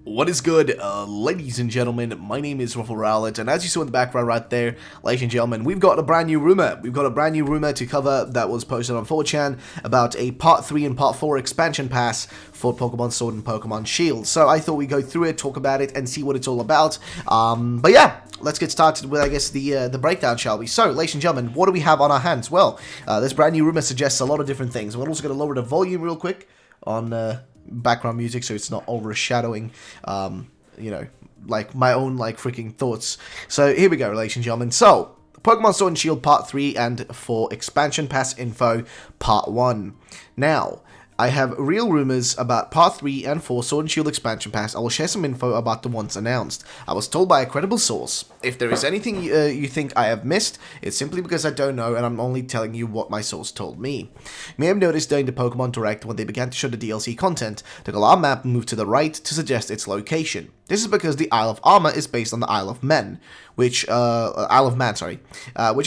What is good, ladies and gentlemen? My name is Ruffle Rowlet, and as you saw in the background right there, ladies and gentlemen, we've got a brand new rumor. We've got a brand new rumor to cover that was posted on 4chan about a Part 3 and Part 4 expansion pass for Pokemon Sword and Pokemon Shield. So I thought we'd go through it, talk about it, and see what it's all about. But yeah, let's get started with, I guess, the breakdown, shall we? So, ladies and gentlemen, what do we have on our hands? Well, this brand new rumor suggests a lot of different things. We're also going to lower the volume real quick on background music so it's not overshadowing like my own freaking thoughts. So here we go, ladies and gentlemen. So Pokemon Sword and Shield Part 3 and 4 Expansion Pass Info Part 1. Now, I have real rumors about Part 3 and 4 Sword and Shield Expansion Pass. I will share some info about the ones announced. I was told by a credible source. If there is anything you think I have missed, it's simply because I don't know and I'm only telling you what my source told me. You may have noticed during the Pokemon Direct when they began to show the DLC content, the Galar map moved to the right to suggest its location. This is because the Isle of Armor is based on the Isle of Man, which is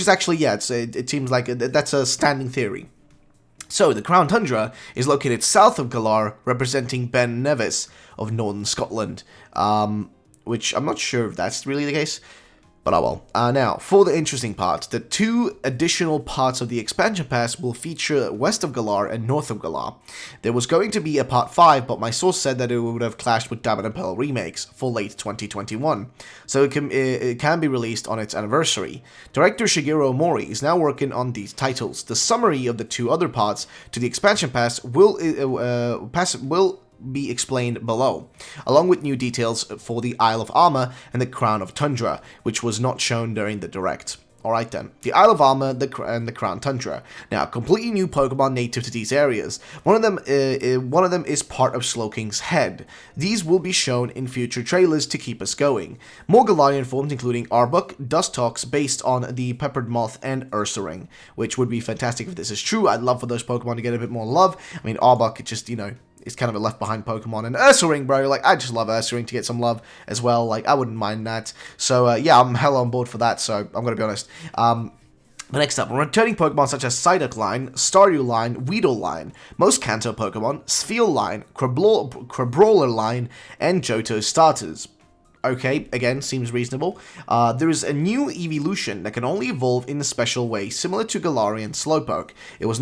actually, yeah, it seems like that's a standing theory. So, the Crown Tundra is located south of Galar, representing Ben Nevis of northern Scotland, which I'm not sure if that's really the case, but I will. Now, for the interesting part, the two additional parts of the expansion pass will feature west of Galar and north of Galar. There was going to be a part 5, but my source said that it would have clashed with Diamond and Pearl remakes for late 2021, so it can be released on its anniversary. Director Shigeru Omori is now working on these titles. The summary of the two other parts to the expansion pass will be explained below, along with new details for the Isle of Armor and the Crown of Tundra, which was not shown during the Direct. Alright then, the Isle of Armor and the Crown Tundra. Now, completely new Pokemon native to these areas. One of them is part of Slowking's head. These will be shown in future trailers to keep us going. More Galarian forms including Arbok, Dustox based on the Peppered Moth, and Ursaring, which would be fantastic if this is true. I'd love for those Pokemon to get a bit more love. I mean, Arbok, it just, it's kind of a left behind Pokemon, and Ursaring, bro, I just love Ursaring to get some love as well, I wouldn't mind that. So, yeah, I'm hella on board for that, so I'm gonna be honest. But next up, returning Pokemon such as Psyduck line, Staryu line, Weedle line, most Kanto Pokemon, Spheal line, Crabrawler line, and Johto starters. Okay, again, seems reasonable. There is a new evolution that can only evolve in a special way, similar to Galarian Slowpoke. I was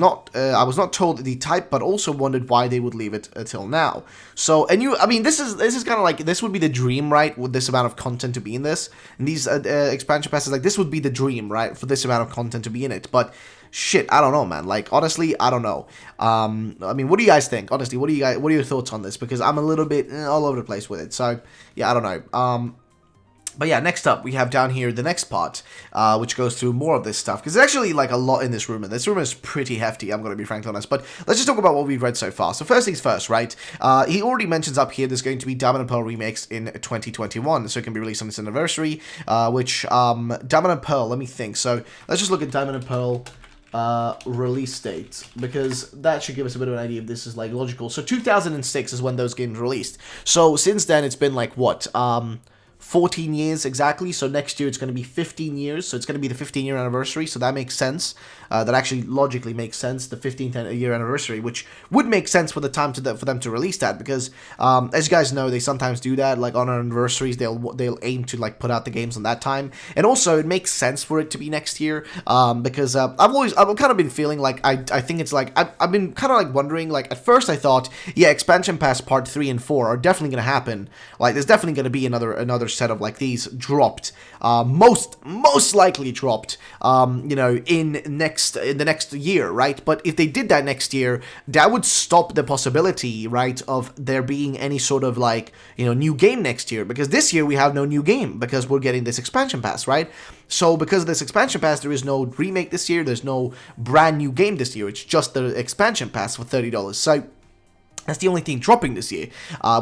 not told the type, but also wondered why they would leave it until now. So, this is kind of like, this would be the dream, right, with this amount of content to be in this. And these expansion passes, this would be the dream, right, for this amount of content to be in it. But shit, I don't know, man. Honestly, I don't know. What do you guys think? Honestly, what are your thoughts on this? Because I'm a little bit all over the place with it. So, yeah, I don't know. But yeah, next up, we have down here the next part, which goes through more of this stuff. Because there's actually, a lot in this rumor. This rumor is pretty hefty, I'm going to be frankly honest. But let's just talk about what we've read so far. So first things first, right? He already mentions up here there's going to be Diamond and Pearl remakes in 2021. So it can be released on its anniversary, Diamond and Pearl, let me think. So let's just look at Diamond and Pearl release date, because that should give us a bit of an idea if this is logical. So 2006 is when those games released. So since then it's been 14 years exactly, so next year it's going to be 15 years, so it's going to be the 15-year anniversary, so that makes sense. That actually logically makes sense, the 15th year anniversary, which would make sense for the time for them to release that, because as you guys know, they sometimes do that, on our anniversaries, they'll aim to put out the games on that time, and also it makes sense for it to be next year, because I've kind of been feeling I think it's I've been kind of wondering, at first I thought, yeah, Expansion Pass Part 3 and 4 are definitely going to happen, there's definitely going to be another set of these dropped, most likely dropped, in the next year, right? But if they did that next year, that would stop the possibility, right, of there being any sort of new game next year, because this year we have no new game because we're getting this expansion pass, right? So because of this expansion pass, there is no remake this year, there's no brand new game this year, it's just the expansion pass for $30. So that's the only thing dropping this year,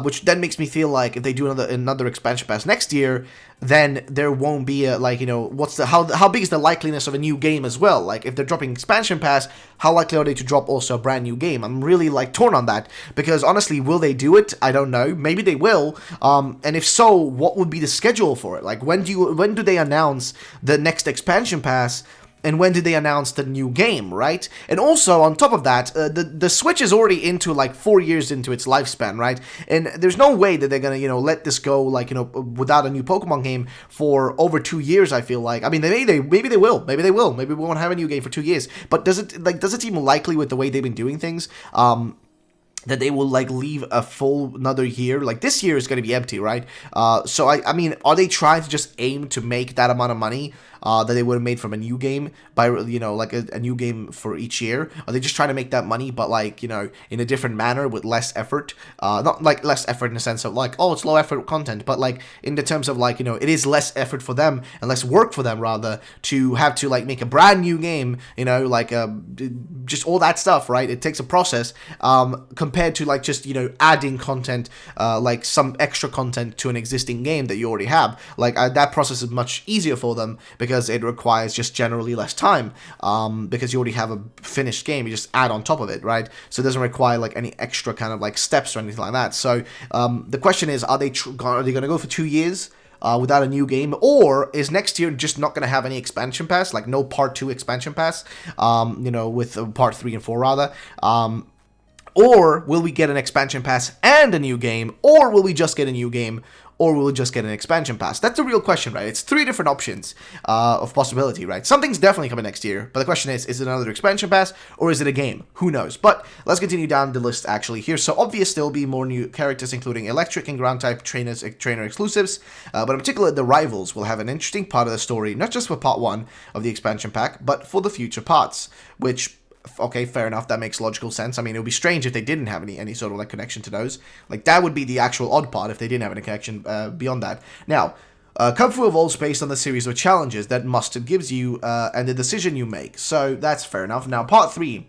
which then makes me feel like if they do another expansion pass next year, then there won't be a, how big is the likeliness of a new game as well? If they're dropping expansion pass, how likely are they to drop also a brand new game? I'm really torn on that, because honestly, will they do it? I don't know. Maybe they will. And if so, what would be the schedule for it? When do they announce the next expansion pass? And when did they announce the new game, right? And also, on top of that, the Switch is already into, like, 4 years into its lifespan, right? And there's no way that they're gonna, let this go, like, without a new Pokemon game for over 2 years, I feel like. I mean, maybe they will. Maybe they will. Maybe we won't have a new game for 2 years. But does it seem likely with the way they've been doing things, that they will, like, leave a full another year? Like, this year is going to be empty, right? So, I mean, are they trying to just aim to make that amount of money that they would have made from a new game by, like a new game for each year? Are they just trying to make that money, but, like, in a different manner with less effort? Not, like, less effort in the sense of, like, oh, it's low effort content, but, like, in the terms of, like, it is less effort for them and less work for them, rather, to have to, like, make a brand new game, like, just all that stuff, right? It takes a process, compared to, like, just, adding content, like, some extra content to an existing game that you already have. Like, that process is much easier for them, because it requires just generally less time, because you already have a finished game. You just add on top of it, right? So it doesn't require, like, any extra kind of, like, steps or anything like that. So the question is, are they going to go for 2 years without a new game, or is next year just not going to have any expansion pass, like no part 2 expansion pass, with part 3 and 4 rather, or will we get an expansion pass and a new game, or will we just get a new game, or will we just get an expansion pass? That's the real question, right? It's 3 different options of possibility, right? Something's definitely coming next year, but the question is it another expansion pass, or is it a game? Who knows? But let's continue down the list actually here. So obvious there will be more new characters, including electric and ground type trainer exclusives, but in particular the rivals will have an interesting part of the story, not just for part 1 of the expansion pack, but for the future parts, which, okay, fair enough, that makes logical sense. I mean, it would be strange if they didn't have any sort of, like, connection to those. Like, that would be the actual odd part if they didn't have any connection beyond that. Now, Kung Fu evolves based on the series of challenges that Mustard gives you and the decision you make. So that's fair enough. Now, part 3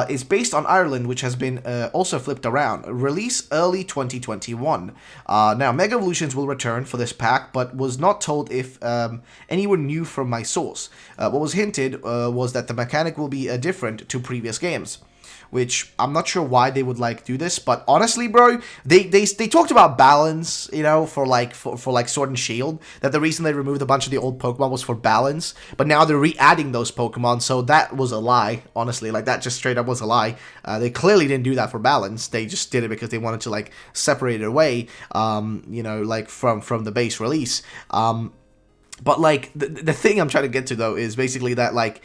is based on Ireland, which has been also flipped around. Release early 2021. Now, Mega Evolutions will return for this pack, but was not told if anyone knew from my source. What was hinted was that the mechanic will be different to previous games, which I'm not sure why they would, like, do this, but honestly, bro, they talked about balance, for like Sword and Shield, that the reason they removed a bunch of the old Pokemon was for balance, but now they're re-adding those Pokemon, so that was a lie, honestly. Like, that just straight up was a lie. They clearly didn't do that for balance. They just did it because they wanted to, like, separate it away, like, from the base release. But, like, the thing I'm trying to get to, though, is basically that, like,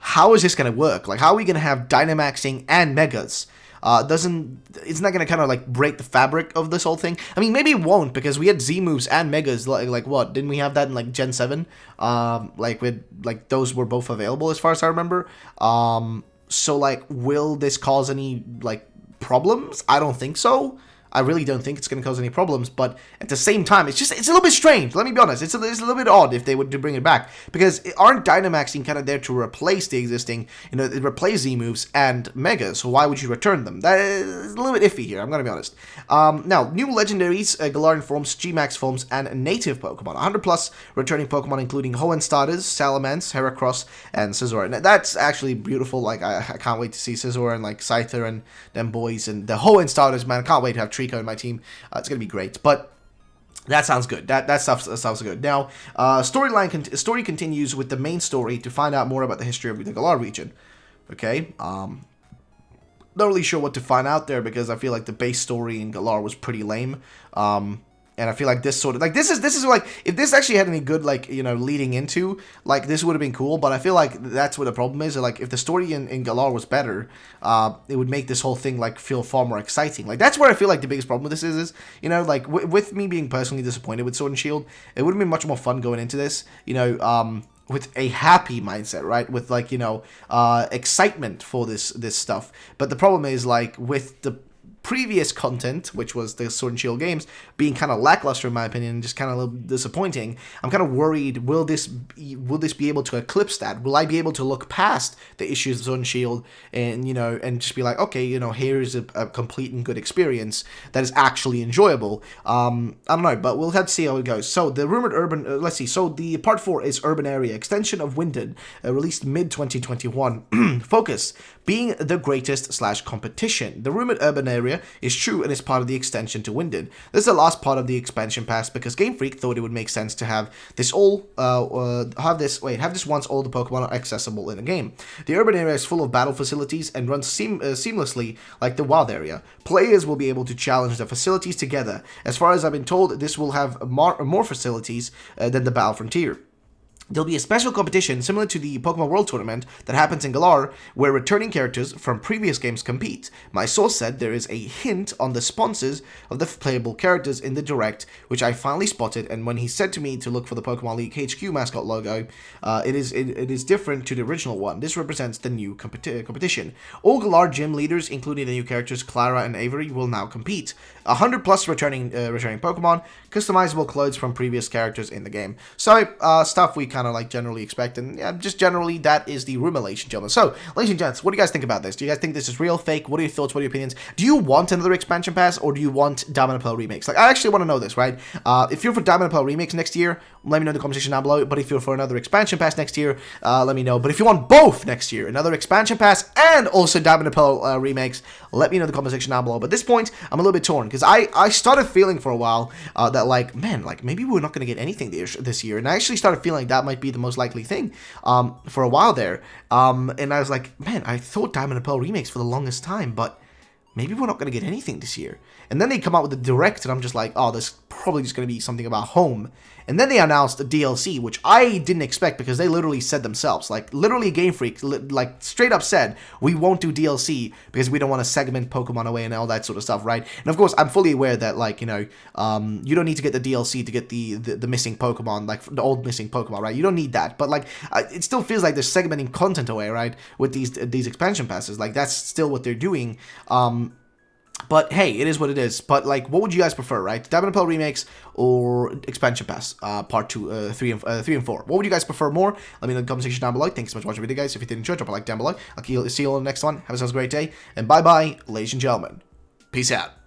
how is this going to work? Like, how are we going to have Dynamaxing and Megas? Isn't that going to kind of, like, break the fabric of this whole thing? I mean, maybe it won't, because we had Z-moves and Megas, like what? Didn't we have that in, like, Gen 7? Those were both available, as far as I remember. So, like, will this cause any, like, problems? I don't think so. I really don't think it's going to cause any problems, but at the same time, it's a little bit strange. Let me be honest. It's a little bit odd if they were to bring it back, because aren't Dynamaxing kind of there to replace the existing, replace Z-moves and Megas, so why would you return them? That is a little bit iffy here, I'm going to be honest. Now, new legendaries, Galarian forms, G-Max forms, and native Pokemon. 100 plus returning Pokemon, including Hoenn starters, Salamence, Heracross, and Scizor. And that's actually beautiful. Like, I can't wait to see Scizor and, like, Scyther and them boys, and the Hoenn starters, man. I can't wait to have Trico in my team. It's gonna be great, but that sounds good. That stuff sounds good. Now, story continues with the main story to find out more about the history of the Galar region. Okay, not really sure what to find out there, because I feel like the base story in Galar was pretty lame. And I feel like this sort of, like, this is like, if this actually had any good, like, leading into, like, this would have been cool, but I feel like that's what the problem is. Like, if the story in Galar was better, it would make this whole thing, like, feel far more exciting. Like, that's where I feel like the biggest problem with this is like, with me being personally disappointed with Sword and Shield, it would have been much more fun going into this, with a happy mindset, right? With, like, excitement for this stuff. But the problem is, like, with the previous content, which was the Sword and Shield games, being kind of lackluster in my opinion, just kind of a little disappointing. I'm kind of worried, will this be able to eclipse that? Will I be able to look past the issues of Sword and Shield and, and just be like, okay, here's a complete and good experience that is actually enjoyable? I don't know, but we'll have to see how it goes. So the rumored urban, let's see, so the part 4 is Urban Area, extension of Winded, released mid-2021. Focus, being the greatest / competition. The rumored urban area area is true and is part of the extension to Winden. This is the last part of the expansion pass because Game Freak thought it would make sense to have this have this once all the Pokemon are accessible in a game. The urban area is full of battle facilities and runs seamlessly like the wild area. Players will be able to challenge the facilities together. As far as I've been told, this will have more facilities than the Battle Frontier. There'll be a special competition similar to the Pokemon World Tournament that happens in Galar, where returning characters from previous games compete. My source said there is a hint on the sponsors of the playable characters in the Direct, which I finally spotted, and when he said to me to look for the Pokemon League HQ mascot logo, it is different to the original one. This represents the new competition. All Galar gym leaders, including the new characters Clara and Avery, will now compete. 100 plus returning Pokemon, customizable clothes from previous characters in the game. So, stuff we kind of like generally expect, and yeah, just generally that is the rumor, ladies and gentlemen. So, ladies and gents, what do you guys think about this? Do you guys think this is real, fake? What are your thoughts? What are your opinions? Do you want another expansion pass, or do you want Diamond and Pearl remakes? Like, I actually want to know this, right? If you're for Diamond and Pearl remakes next year, let me know in the comment section down below. But if you're for another expansion pass next year, let me know. But if you want both next year, another expansion pass and also Diamond and Pearl remakes, let me know in the comment section down below. But at this point, I'm a little bit torn because I started feeling for a while that like, man, like maybe we're not going to get anything this year, and I actually started feeling that might be the most likely thing for a while there. And I was like, man, I thought Diamond and Pearl remakes for the longest time, but maybe we're not going to get anything this year. And then they come out with the Direct, and I'm just like, oh, there's probably just going to be something about home. And then they announced a DLC, which I didn't expect because they literally said themselves, like, literally Game Freak, like, straight up said, we won't do DLC because we don't want to segment Pokemon away and all that sort of stuff, right? And of course, I'm fully aware that, like, you know, you don't need to get the DLC to get the missing Pokemon, like, the old missing Pokemon, right? You don't need that. But, like, it still feels like they're segmenting content away, right? With these expansion passes. Like, that's still what they're doing. But hey, it is what it is. But like, what would you guys prefer, right? Diamond and Pearl remakes or expansion pass, part 2, 3 and 4? What would you guys prefer more? Let me know in the comment section down below. Thanks so much for watching the video, guys. If you did enjoy, drop a like down below. I'll see you all in the next one. Have yourselves a great day, and bye bye, ladies and gentlemen. Peace out.